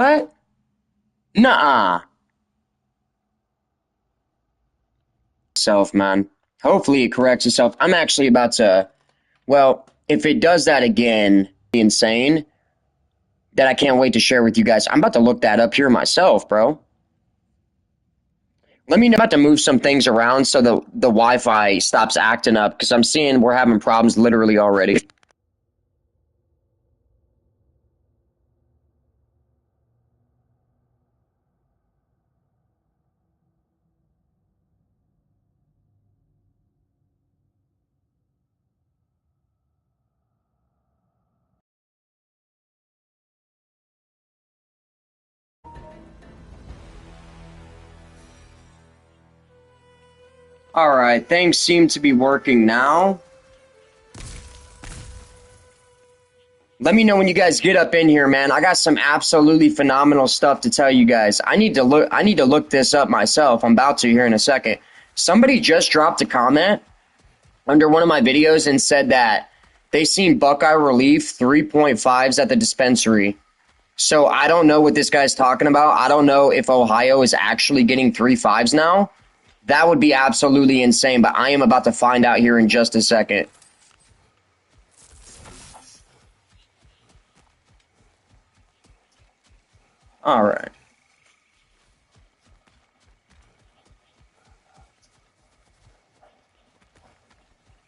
What? Nuh-uh. Self, man. Hopefully it corrects itself. I'm actually about to, well, if it does that again, insane, that I can't wait to share with you guys. I'm about to look that up here myself, bro. Let me know about to move some things around so the Wi-Fi stops acting up because I'm seeing we're having problems literally already. All right, things seem to be working now. Let me know when you guys get up in here, man. I got some absolutely phenomenal stuff to tell you guys. I need to look this up myself. I'm about to here in a second. Somebody just dropped a comment under one of my videos and said that they seen Buckeye Relief 3.5s at the dispensary. So I don't know what this guy's talking about. I don't know if Ohio is actually getting 3.5s now. That would be absolutely insane, but I am about to find out here in just a second. All right.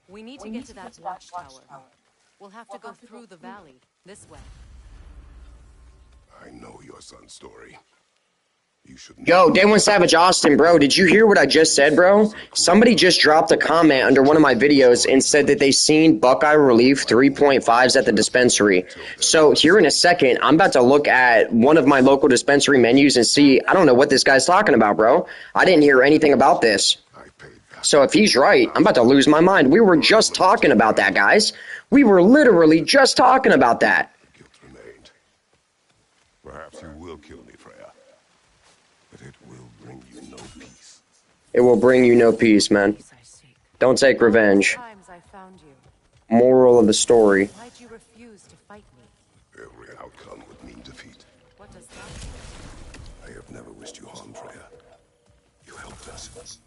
We need to get to that watchtower. We'll have to go through the valley, this way. I know your son's story. You shouldn't. Yo, Day One Savage Austin, bro, did you hear what I just said, bro? Somebody just dropped a comment under one of my videos and said that they seen Buckeye Relief 3.5s at the dispensary. So here in a second, I'm about to look at one of my local dispensary menus and see, I don't know what this guy's talking about, bro. I didn't hear anything about this. So if he's right, I'm about to lose my mind. We were just talking about that, guys. We were literally just talking about that. Guilt remained. Perhaps you will kill me, Freya. But it will bring you no peace. It will bring you no peace, man. Don't take revenge. Moral of the story. Why'd you refuse to fight me? Every outcome would mean defeat. What does that mean? I have never wished you harm, Freya. You helped us.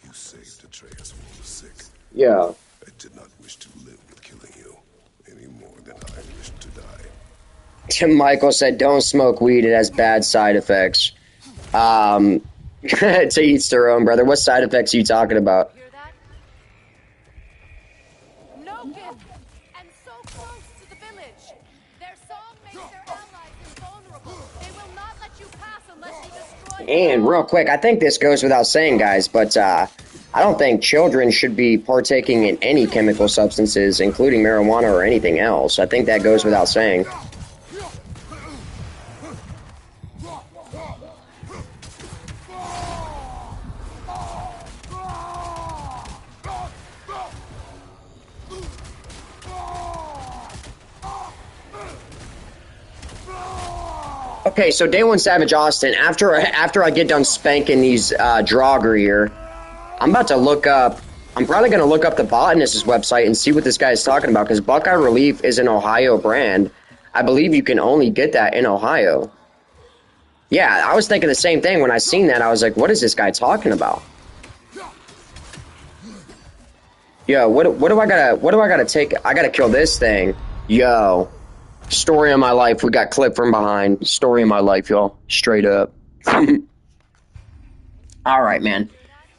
You saved Atreus from the sick. Yeah. I did not wish to live with killing you, any more than I wished to die. Tim Michael said, don't smoke weed. It has bad side effects. To each their own, brother. What side effects are you talking about? Hear that? Noken! And so close to the village! Their song makes their allies invulnerable. They will not let you pass unless you destroy them. And real quick, I think this goes without saying, guys, but I don't think children should be partaking in any chemical substances, including marijuana or anything else. I think that goes without saying. Okay, so Day One Savage Austin, after I get done spanking these Draugr here, I'm about to look up, I'm probably going to look up the Botanist's website and see what this guy is talking about, because Buckeye Relief is an Ohio brand. I believe you can only get that in Ohio. Yeah, I was thinking the same thing when I seen that. I was like, what is this guy talking about? Yo, what do I gotta take? I gotta kill this thing. Yo. Story of my life. We got clipped from behind. Story of my life, y'all. Straight up. All right, man.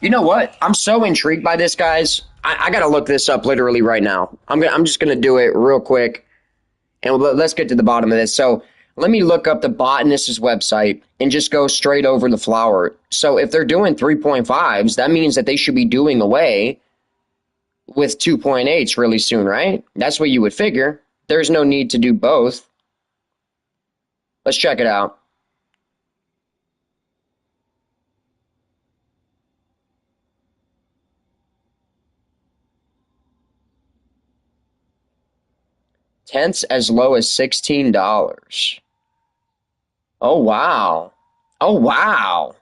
You know what? I'm so intrigued by this, guys. I gotta look this up literally right now. I'm just gonna do it real quick, and let's get to the bottom of this. So let me look up the Botanist's website and just go straight over the flower. So if they're doing 3.5s, that means that they should be doing away with 2.8s really soon, right? That's what you would figure. There's no need to do both. Let's check it out. Tenths as low as $16. Oh, wow. Oh, wow.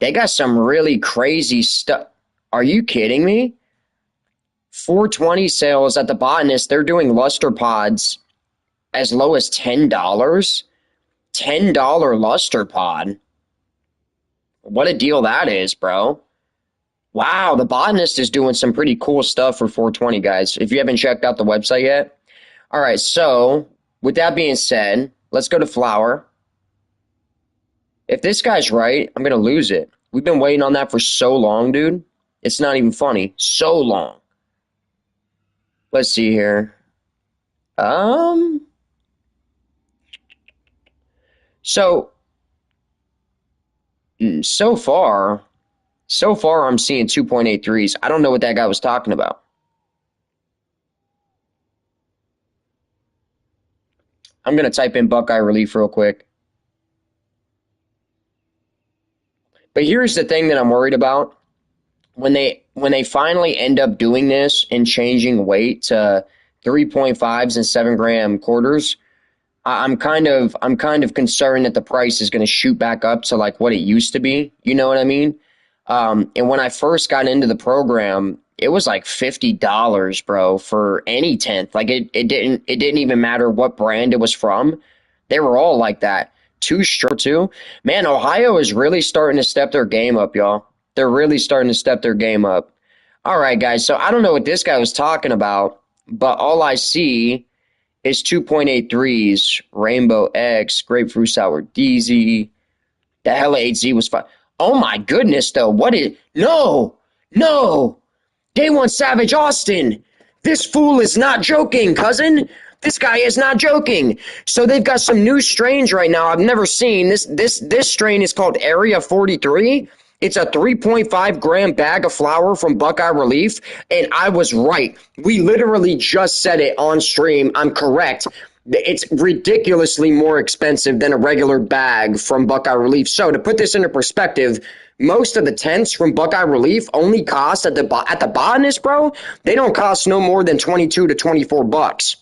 They got some really crazy stuff. Are you kidding me? 420 sales at the Botanist. They're doing luster pods as low as $10. $10 luster pod. What a deal that is, bro. Wow, the botanist is doing some pretty cool stuff for 420, guys. If you haven't checked out the website yet. All right, so with that being said, let's go to flower. If this guy's right, I'm going to lose it. We've been waiting on that for so long, dude. It's not even funny. So long. Let's see here. So far I'm seeing 2.83s. I don't know what that guy was talking about. I'm going to type in Buckeye Relief real quick. But here's the thing that I'm worried about. When they finally end up doing this and changing weight to 3.5s and 7-gram quarters, I'm kind of concerned that the price is going to shoot back up to like what it used to be. You know what I mean? And when I first got into the program, it was like $50, bro, for any 10th. Like it didn't even matter what brand it was from. They were all like that. Too. Man, Ohio is really starting to step their game up, y'all. They're really starting to step their game up. All right, guys. So I don't know what this guy was talking about, but all I see is 2.83s, Rainbow X, Grapefruit Sour DZ. The Hella 8Z was fine. Oh my goodness, though. No. Day One Savage Austin. This fool is not joking, cousin. This guy is not joking. So they've got some new strains right now I've never seen. This strain is called Area 43. It's a 3.5 gram bag of flour from Buckeye Relief, and I was right. We literally just said it on stream. I'm correct. It's ridiculously more expensive than a regular bag from Buckeye Relief. So to put this into perspective, most of the tents from Buckeye Relief only cost at the Botanist, bro. They don't cost no more than $22 to $24.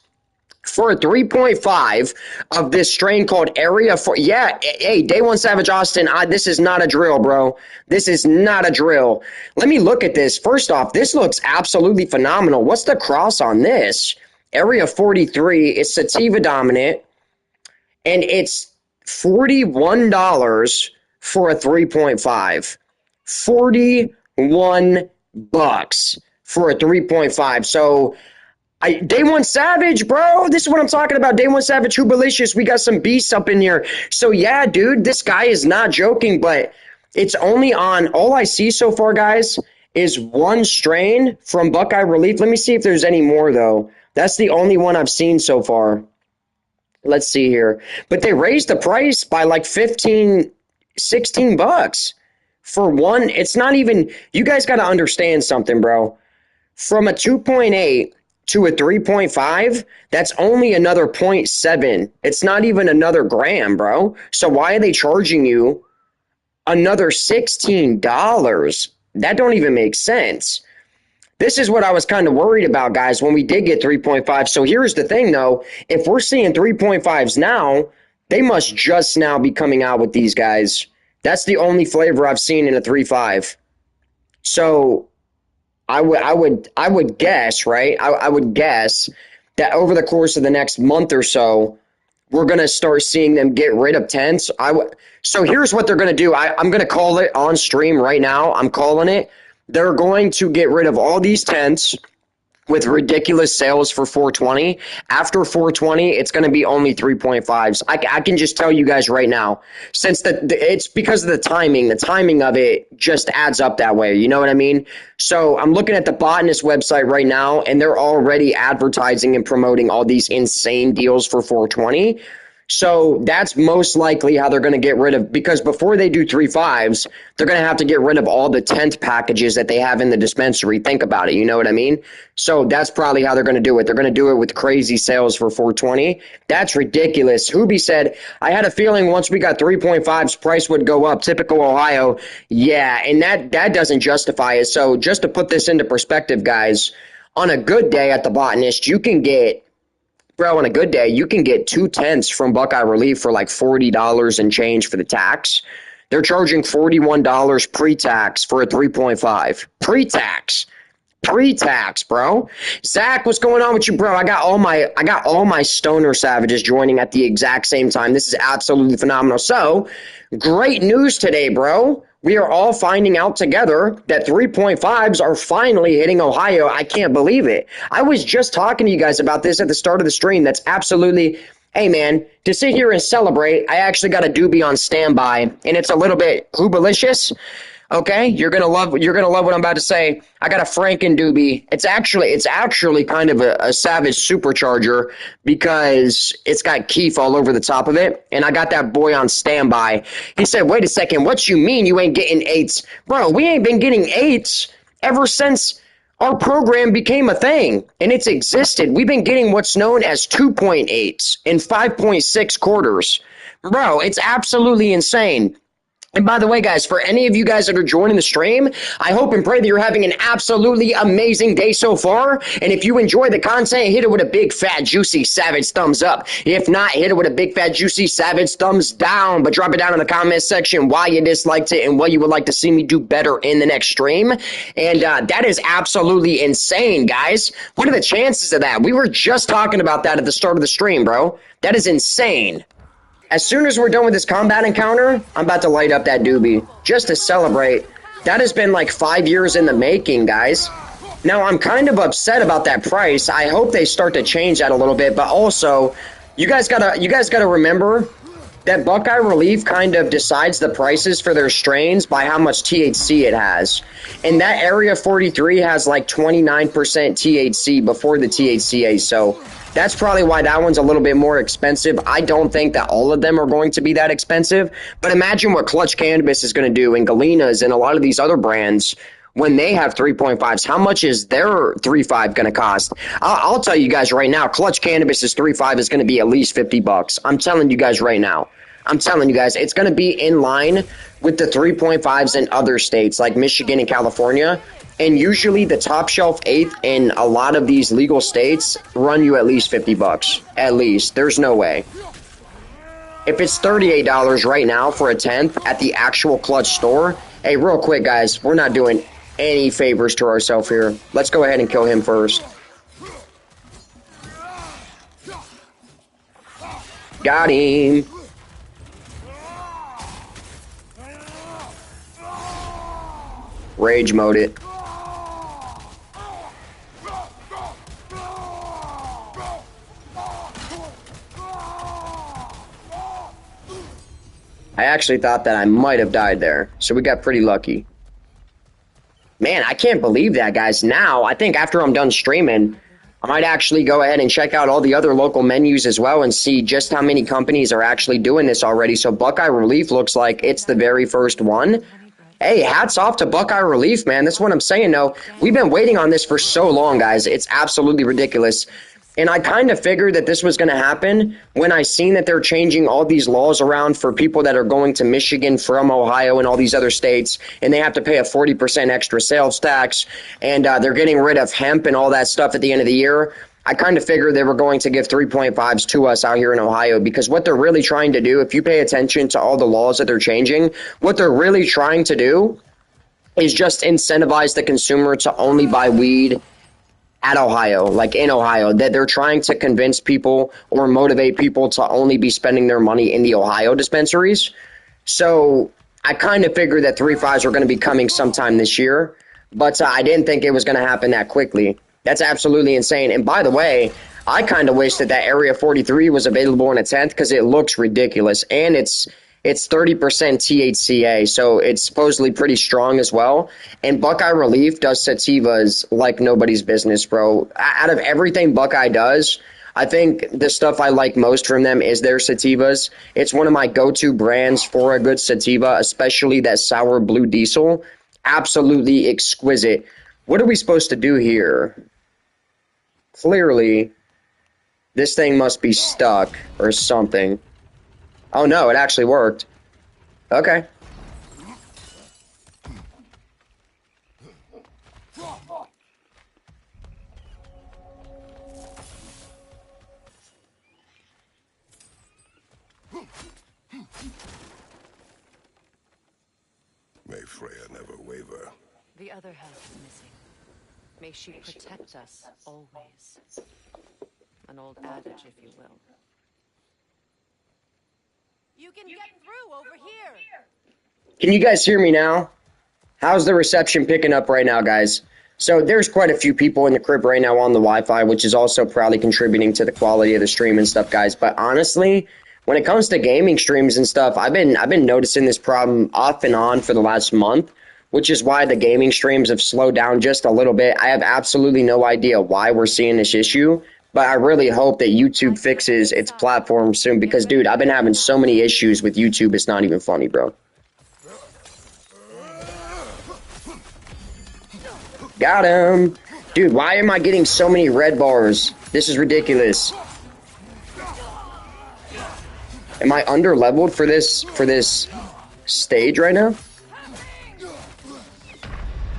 For a 3.5 of this strain called Area 4. Yeah, hey, Day One Savage Austin, this is not a drill, bro. This is not a drill. Let me look at this. First off, this looks absolutely phenomenal. What's the cross on this? Area 43 is sativa dominant, and it's $41 for a 3.5. $41 for a 3.5. So Day One Savage, bro. This is what I'm talking about. Day One Savage, Hubalicious. We got some beasts up in here. So, yeah, dude, this guy is not joking, but it's only on, all I see so far, guys, is one strain from Buckeye Relief. Let me see if there's any more, though. That's the only one I've seen so far. Let's see here. But they raised the price by like $15, $16 for one. It's not even, you guys got to understand something, bro. From a 2.8 to a 3.5, that's only another 0.7. It's not even another gram, bro. So why are they charging you another $16? That don't even make sense. This is what I was kind of worried about, guys, when we did get 3.5. So here's the thing, though. If we're seeing 3.5s now, they must just now be coming out with these guys. That's the only flavor I've seen in a 3.5. So I would guess, right? I would guess that over the course of the next month or so, we're going to start seeing them get rid of tents. So here's what they're going to do. I'm going to call it on stream right now. I'm calling it. They're going to get rid of all these tents with ridiculous sales for 420. After 420, it's going to be only 3.5s. I can just tell you guys right now, since it's because of the timing. The timing of it just adds up that way. You know what I mean? So I'm looking at the Botanist website right now, and they're already advertising and promoting all these insane deals for 420. So that's most likely how they're going to get rid of, because before they do 3.5s, they're going to have to get rid of all the tent packages that they have in the dispensary. Think about it. You know what I mean? So that's probably how they're going to do it. They're going to do it with crazy sales for 420. That's ridiculous. Hoobie said, I had a feeling once we got 3.5s, price would go up. Typical Ohio. Yeah, and that doesn't justify it. So just to put this into perspective, guys, on a good day at the Botanist, you can get, bro, on a good day, you can get 2 tents from Buckeye Relief for like $40 and change for the tax. They're charging $41 pre-tax for a 3.5. Pre-tax. pre-tax, bro. Zach, what's going on with you, bro? I got all my stoner savages joining at the exact same time. This is absolutely phenomenal. So, great news today, bro. We are all finding out together that 3.5s are finally hitting Ohio. I can't believe it. I was just talking to you guys about this at the start of the stream. That's absolutely, hey man, to sit here and celebrate, I actually got a doobie on standby, and it's a little bit hoobalicious. Okay, you're gonna love what I'm about to say. I got a Franken doobie. It's actually kind of a Savage supercharger because it's got Keef all over the top of it, and I got that boy on standby. He said, "Wait a second, what you mean you ain't getting eights, bro? We ain't been getting eights ever since our program became a thing, and it's existed. We've been getting what's known as 2.8s and 5.6 quarters, bro. It's absolutely insane." And by the way, guys, for any of you guys that are joining the stream, I hope and pray that you're having an absolutely amazing day so far. And if you enjoy the content, hit it with a big, fat, juicy, savage thumbs up. If not, hit it with a big, fat, juicy, savage thumbs down. But drop it down in the comment section why you disliked it and what you would like to see me do better in the next stream. And that is absolutely insane, guys. What are the chances of that? We were just talking about that at the start of the stream, bro. That is insane. As soon as we're done with this combat encounter, I'm about to light up that doobie just to celebrate. That has been like 5 years in the making, guys. Now, I'm kind of upset about that price. I hope they start to change that a little bit, but also, you guys gotta remember that Buckeye Relief kind of decides the prices for their strains by how much THC it has. And that Area 43 has like 29% THC before the THCA, so that's probably why that one's a little bit more expensive. I don't think that all of them are going to be that expensive, but imagine what Clutch Cannabis is going to do and Galena's and a lot of these other brands when they have 3.5s. How much is their 3.5 going to cost? I'll tell you guys right now, Clutch Cannabis's 3.5 is going to be at least $50. I'm telling you guys right now. I'm telling you guys, it's going to be in line with the 3.5s in other states like Michigan and California. And usually the top shelf eighth in a lot of these legal states run you at least $50. At least. There's no way. If it's $38 right now for a tenth at the actual Clutch store, hey, real quick, guys, we're not doing any favors to ourselves here. Let's go ahead and kill him first. Got him. Rage mode it. I actually thought that I might have died there, so we got pretty lucky. Man, I can't believe that, guys. Now, I think after I'm done streaming, I might actually go ahead and check out all the other local menus as well and see just how many companies are actually doing this already. So Buckeye Relief looks like it's the very first one. Hey, hats off to Buckeye Relief, man. That's what I'm saying, though. We've been waiting on this for so long, guys. It's absolutely ridiculous. And I kind of figured that this was going to happen when I seen that they're changing all these laws around for people that are going to Michigan from Ohio and all these other states, and they have to pay a 40% extra sales tax, and they're getting rid of hemp and all that stuff at the end of the year. I kind of figured they were going to give 3.5s to us out here in Ohio, because what they're really trying to do, if you pay attention to all the laws that they're changing, what they're really trying to do is just incentivize the consumer to only buy weed at Ohio, like in Ohio, that they're trying to convince people or motivate people to only be spending their money in the Ohio dispensaries. So I kind of figured that 3.5s were going to be coming sometime this year, but I didn't think it was going to happen that quickly. That's absolutely insane. And by the way, I kind of wish that Area 43 was available in a 10th because it looks ridiculous. And it's 30% THCA, so it's supposedly pretty strong as well. And Buckeye Relief does sativas like nobody's business, bro. Out of everything Buckeye does, I think the stuff I like most from them is their sativas. It's one of my go-to brands for a good sativa, especially that sour blue diesel. Absolutely exquisite. What are we supposed to do here? Clearly, this thing must be stuck or something. Oh no, it actually worked. Okay. May Freya never waver. The other half is missing. May she protect us always. An old adage, if you will. You can get through over here. Can you guys hear me now? How's the reception picking up right now, guys? So there's quite a few people in the crib right now on the Wi-Fi, which is also probably contributing to the quality of the stream and stuff, guys. But honestly, when it comes to gaming streams and stuff, I've been noticing this problem off and on for the last month, which is why the gaming streams have slowed down just a little bit. I have absolutely no idea why we're seeing this issue, but I really hope that YouTube fixes its platform soon because, dude, I've been having so many issues with YouTube, it's not even funny, bro. Got him. Dude, why am I getting so many red bars? This is ridiculous. Am I under-leveled for this stage right now?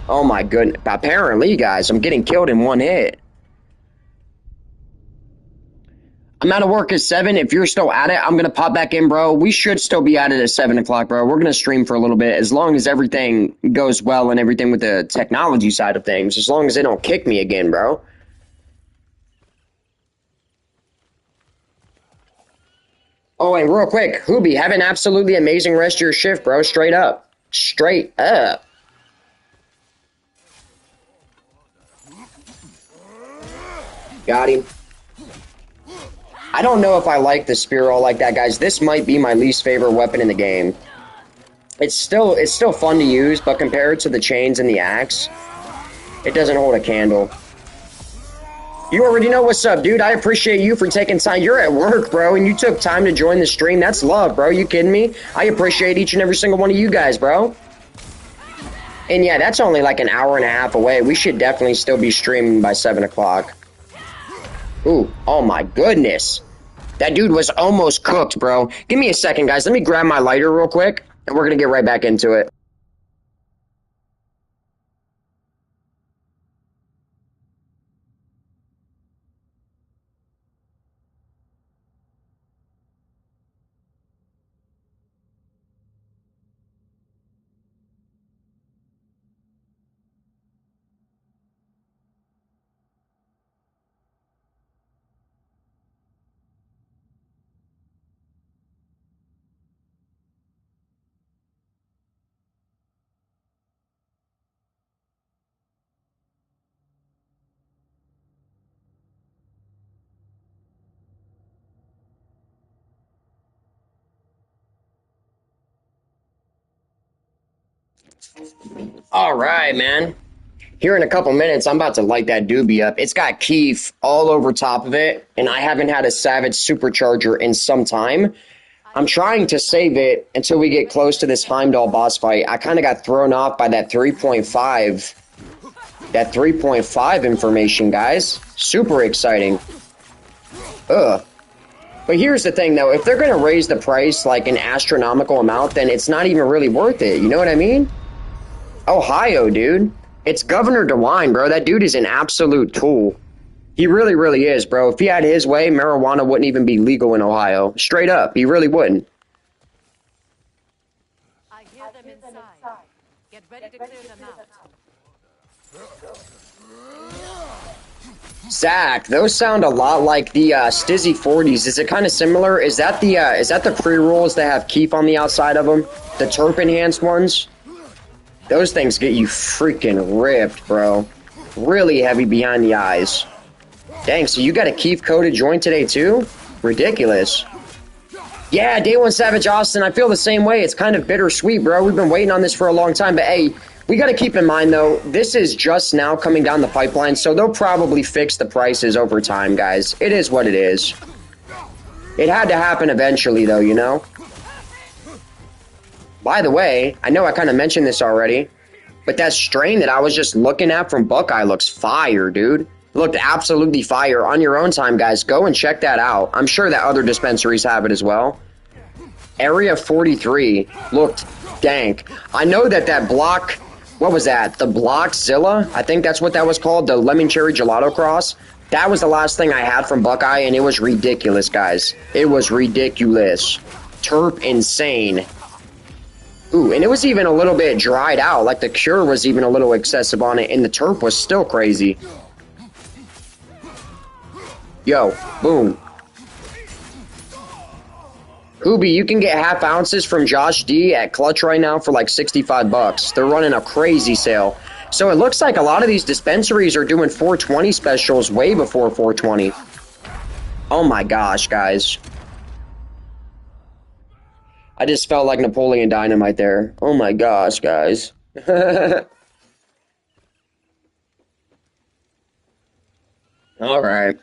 Oh my goodness. Apparently, guys, I'm getting killed in one hit. I'm out of work at 7. If you're still at it, I'm going to pop back in, bro. We should still be at it at 7 o'clock, bro. We're going to stream for a little bit. As long as everything goes well and everything with the technology side of things. As long as they don't kick me again, bro. Oh, and real quick, Hoobie, have an absolutely amazing rest of your shift, bro. Straight up. Straight up. Got him. I don't know if I like the spear roll like that, guys. This might be my least favorite weapon in the game. It's still fun to use, but compared to the chains and the axe, it doesn't hold a candle. You already know what's up, dude. I appreciate you for taking time. You're at work, bro, and you took time to join the stream. That's love, bro. You kidding me? I appreciate each and every single one of you guys, bro. And yeah, that's only like an hour and a half away. We should definitely still be streaming by 7 o'clock. Ooh, oh my goodness. That dude was almost cooked, bro. Give me a second, guys. Let me grab my lighter real quick, and we're going to get right back into it. All right, man. Here in a couple minutes, I'm about to light that doobie up. It's got Keef all over top of it, and I haven't had a Savage Supercharger in some time. I'm trying to save it until we get close to this Heimdall boss fight. I kind of got thrown off by that 3.5. That 3.5 information, guys. Super exciting. Ugh. But here's the thing, though. If they're going to raise the price like an astronomical amount, then it's not even really worth it. You know what I mean? Ohio, dude. It's Governor DeWine, bro. That dude is an absolute tool. He really, really is, bro. If he had his way, marijuana wouldn't even be legal in Ohio. Straight up. He really wouldn't. I hear them inside. Get ready to clear them out. Zach, those sound a lot like the Stizzy 40s. Is it kind of similar? Is that the pre-rolls that have Keef on the outside of them? The terp enhanced ones? Those things get you freaking ripped, bro. Really heavy behind the eyes. Dang, so you got a Keef coded joint today too? Ridiculous. Yeah, Day One Savage Austin, I feel the same way. It's kind of bittersweet, bro. We've been waiting on this for a long time, but hey, we got to keep in mind, though, this is just now coming down the pipeline, so they'll probably fix the prices over time, guys. It is what it is. It had to happen eventually, though, you know? By the way, I know I kind of mentioned this already, but that strain that I was just looking at from Buckeye looks fire, dude. It looked absolutely fire. On your own time, guys, go and check that out. I'm sure that other dispensaries have it as well. Area 43 looked dank. I know that block... What was that? The Blockzilla? I think that's what that was called. The Lemon Cherry Gelato Cross. That was the last thing I had from Buckeye, and it was ridiculous, guys. It was ridiculous. Terp insane. Ooh, and it was even a little bit dried out. Like the cure was even a little excessive on it, and the terp was still crazy. Yo, boom. Kubi, you can get half ounces from Josh D at Clutch right now for like 65 bucks. They're running a crazy sale. So it looks like a lot of these dispensaries are doing 420 specials way before 420. Oh my gosh, guys. I just felt like Napoleon Dynamite there. Oh my gosh, guys. All right.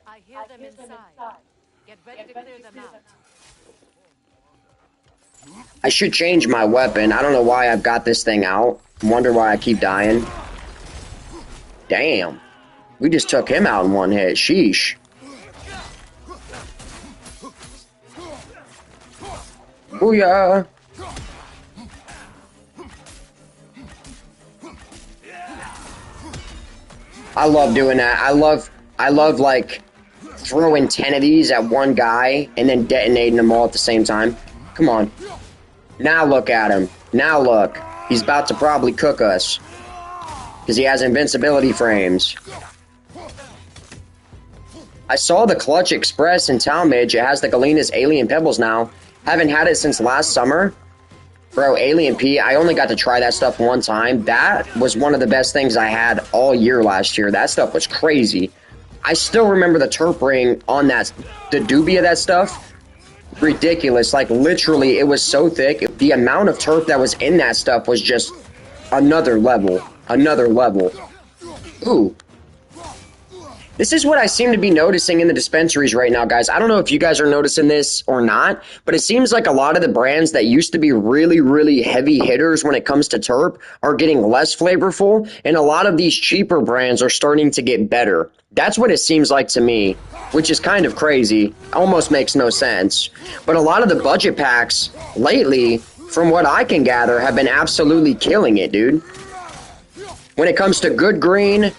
I hear them inside. Get ready to clear them out. I should change my weapon. I don't know why I've got this thing out. Wonder why I keep dying. Damn. We just took him out in one hit. Sheesh. Booyah. I love doing that. I love like throwing 10 of these at one guy and then detonating them all at the same time. Come on. Now look at him. Now look. He's about to probably cook us. Because he has invincibility frames. I saw the Clutch Express in Talmadge. It has the Galena's Alien Pebbles now. Haven't had it since last summer. Bro, Alien P, I only got to try that stuff one time. That was one of the best things I had all year last year. That stuff was crazy. I still remember the terp ring on that, the doobie of that stuff. Ridiculous. Like, literally, it was so thick. The amount of terp that was in that stuff was just another level. Another level. Ooh. This is what I seem to be noticing in the dispensaries right now, guys. I don't know if you guys are noticing this or not, but it seems like a lot of the brands that used to be really, really heavy hitters when it comes to terp are getting less flavorful, and a lot of these cheaper brands are starting to get better. That's what it seems like to me, which is kind of crazy. Almost makes no sense. But a lot of the budget packs lately, from what I can gather, have been absolutely killing it, dude. When it comes to Good Green,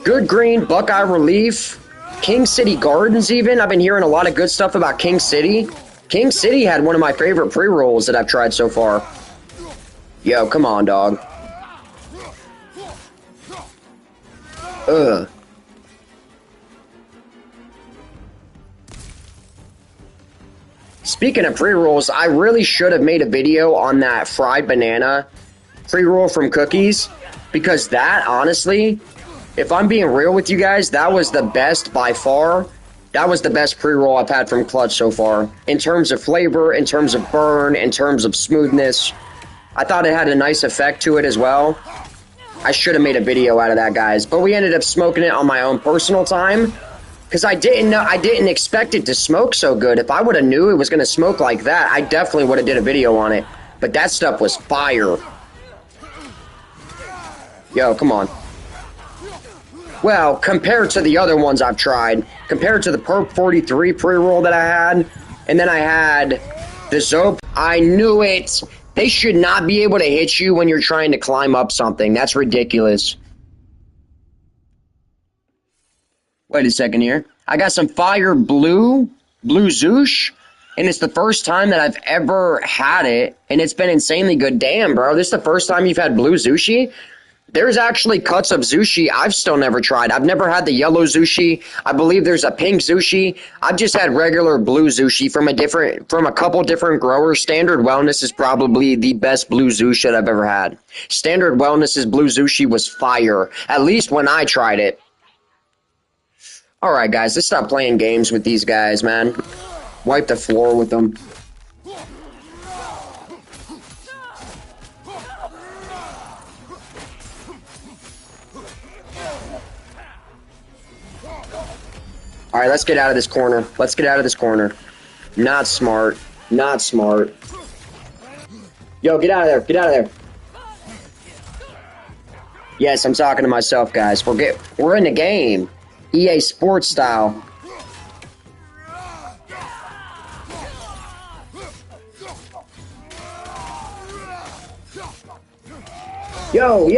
Buckeye Relief, King City Gardens even. I've been hearing a lot of good stuff about King City. King City had one of my favorite pre-rolls that I've tried so far. Yo, come on, dog. Ugh. Speaking of pre-rolls, I really should have made a video on that fried banana pre-roll from Cookies, because that, honestly, if I'm being real with you guys, that was the best by far. That was the best pre-roll I've had from Clutch so far. In terms of flavor, in terms of burn, in terms of smoothness. I thought it had a nice effect to it as well. I should have made a video out of that, guys. But we ended up smoking it on my own personal time. Because I didn't expect it to smoke so good. If I would have knew it was going to smoke like that, I definitely would have did a video on it. But that stuff was fire. Yo, come on. Well, compared to the other ones I've tried, compared to the Perp 43 pre-roll that I had, and then I had the Zope, I knew it. They should not be able to hit you when you're trying to climb up something. That's ridiculous. Wait a second here. I got some fire blue Zoosh, and it's the first time that I've ever had it, and it's been insanely good. Damn, bro, this is the first time you've had blue Zushi? There's actually cuts of Zushi I've still never tried. I've never had the yellow Zushi. I believe there's a pink Zushi. I've just had regular blue Zushi from a couple different growers. Standard Wellness is probably the best blue Zushi that I've ever had. Standard Wellness's blue Zushi was fire, at least when I tried it. All right, guys, let's stop playing games with these guys, man. Wipe the floor with them. All right, let's get out of this corner. Let's get out of this corner. Not smart. Not smart. Yo, get out of there. Get out of there. Yes, I'm talking to myself, guys. We're in the game. EA Sports style. Yo.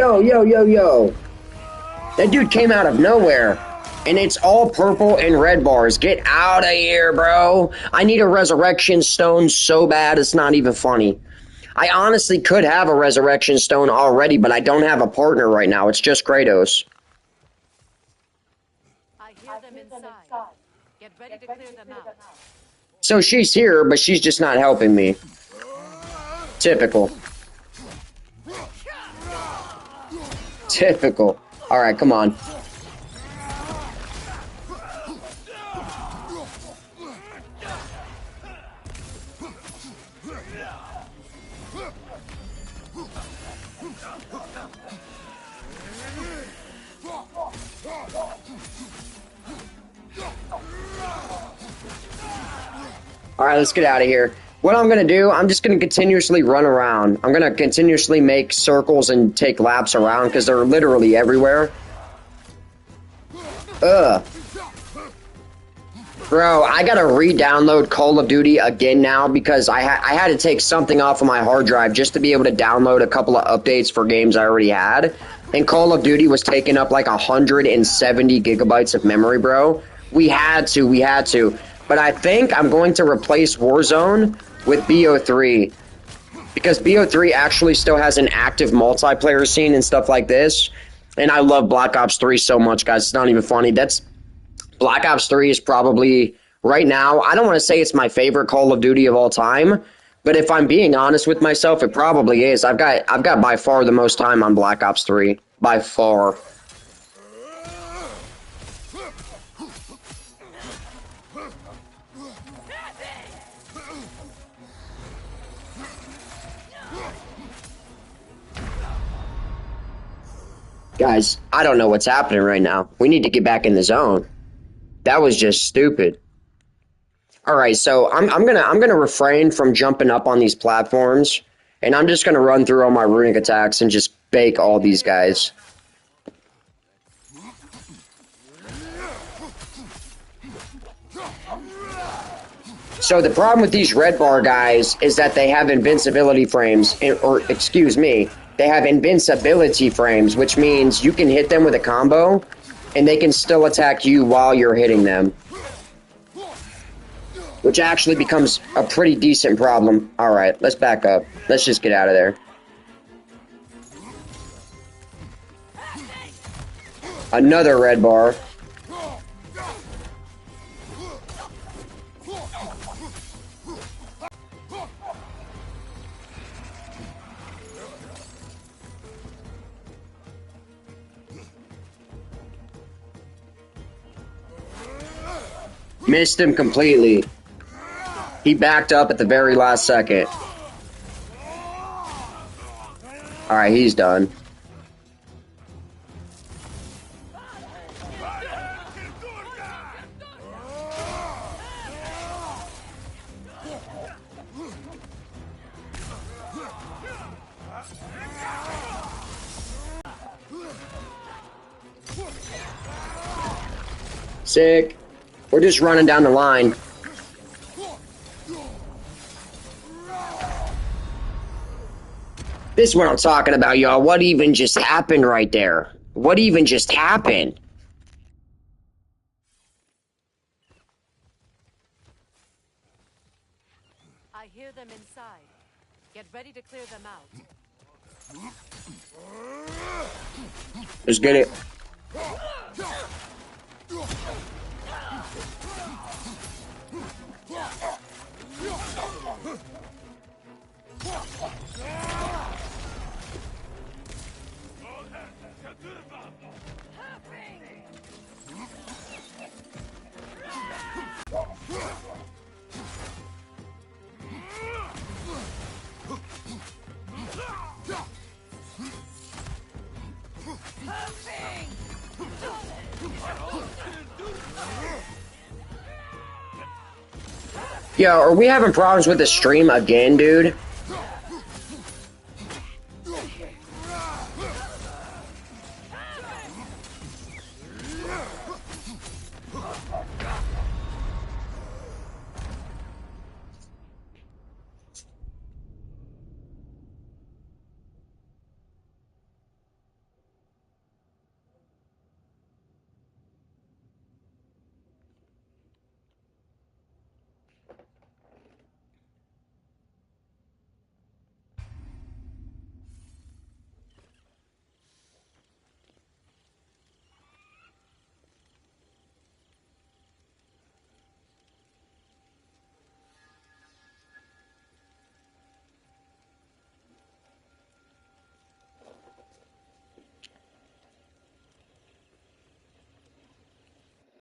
That dude came out of nowhere. And it's all purple and red bars. Get out of here, bro. I need a resurrection stone so bad it's not even funny. I honestly could have a resurrection stone already, but I don't have a partner right now. It's just Kratos. I hear them inside. Get ready to clear them out. So she's here, but she's just not helping me. Typical. Typical. Alright, come on. Alright, let's get out of here. What I'm going to do, I'm just going to continuously run around. I'm going to continuously make circles and take laps around because they're literally everywhere. Ugh. Bro, I got to re-download Call of Duty again now because I had to take something off of my hard drive just to be able to download a couple of updates for games I already had. And Call of Duty was taking up like 170 gigabytes of memory, bro. We had to. But I think I'm going to replace Warzone with BO3 because BO3 actually still has an active multiplayer scene and stuff like this. And I love Black Ops 3 so much, guys. It's not even funny. Black Ops 3 is probably, right now, I don't want to say it's my favorite Call of Duty of all time, but if I'm being honest with myself, it probably is. I've got by far the most time on Black Ops 3. By far. Guys, I don't know what's happening right now. We need to get back in the zone. That was just stupid. All right, so I'm gonna refrain from jumping up on these platforms, and I'm just gonna run through all my runic attacks and just bake all these guys. So the problem with these red bar guys is that they have invincibility frames, or excuse me, they have invincibility frames, which means you can hit them with a combo, and they can still attack you while you're hitting them. Which actually becomes a pretty decent problem. Alright, let's back up. Let's just get out of there. Another red bar. Missed him completely. He backed up at the very last second. Alright, he's done. Sick. We're just running down the line. This is what I'm talking about, y'all. What even just happened right there? What even just happened? I hear them inside. Get ready to clear them out. Let's get it. Yo, are we having problems with the stream again, dude?